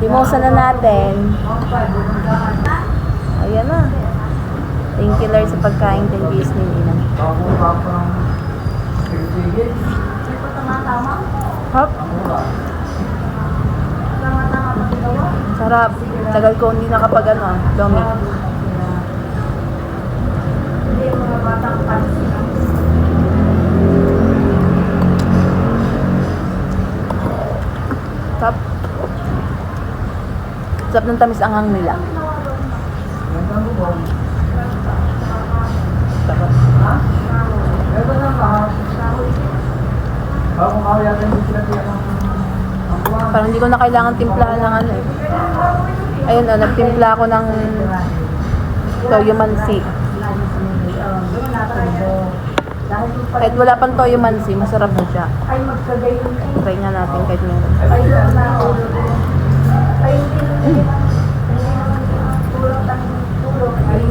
Timosa na natin. Ayan na. Thank you Lord sa pagkain. Thank you Isnin Inan. Hop. Sarap. Tagal ko hindi nakapag Domi. Sarap. Sarap ng tamis anghang nila. Parang hindi ko na kailangan timplahan ng ano eh. Ayun nagtimpla ako ng toyo mansi. Kahit wala pang toyo mansi, masarap na siya. Try nga natin kahit meron.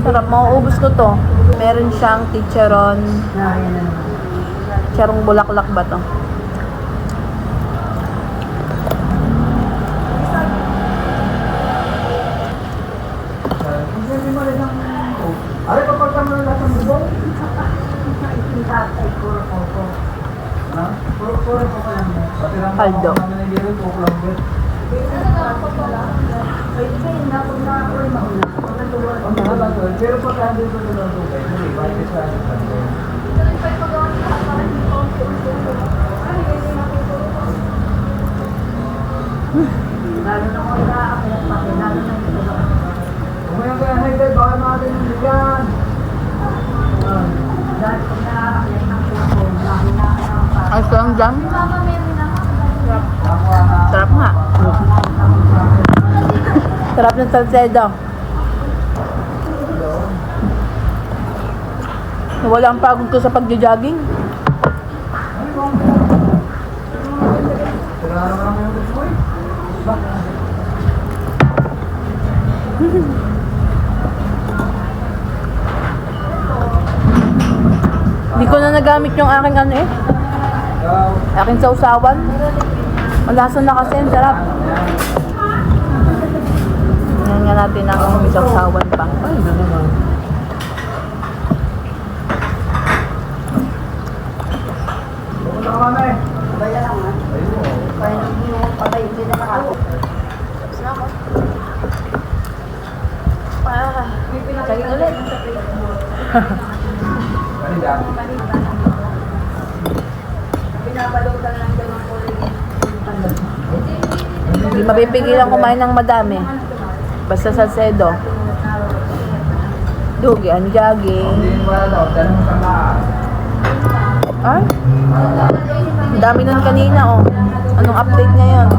Sarap, mauubos ko to. Meron siyang chicharon. Chicharong bulaklak ba to? Are kapag kami nila sa mubong? Kaldo. Pero pag hindi ko na tubig, hindi ba ito sa lalo na ko na ako pati lalo na ito. Umayang kaya Haydel, baka natin yung bigyan. Dahil pag nakakakit ng puso, Ay, ito ang jam? Sarap nga. Sarap ng salcedo. Wala ang pagod ko sa pagja-jogging. Hindi ko na nagamit yung aking aking sausawan. Malasan na kasi, ang sarap. Ngayon nga natin ang may sausawan pa. Ay, Baya lang ha. Kaya nang hindi mo patay, hindi na nakakot. Tapos na ako. Saging ulit. Pinabalutan lang daw ng kulay. Hindi mapipigilan kumain ng madami. Basta salcedo. Dugi, ang jogging. Ay? Ang dami nun kanina, oh. Anong update ngayon?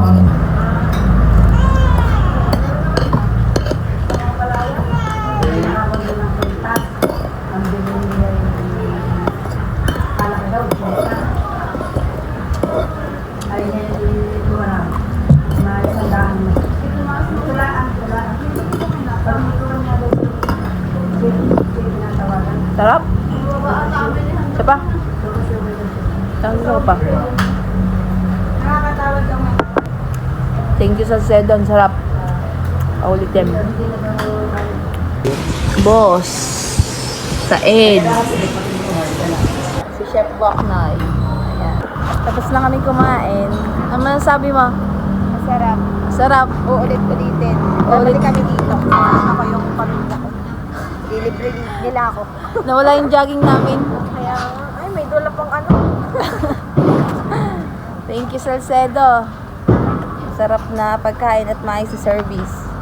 Sarap? Isa pa? Tanggal pa. Nakakatawad lang. Thank you sa Sedon. Sarap. Paulitin. Boss. Sa Ed. Si Chef Boknoy. Ayan. Tapos na kami kumain. Ano masasabi mo? Masarap. Sarap. Uulit-ulitin. Babalik kami dito. Ako yung pamilya ko. Dilibre nila ako. Nawala yung jogging namin. Kaya, ay, may dula pang ano. Thank you, Salcedo. Sarap na pagkain at maayos sa service.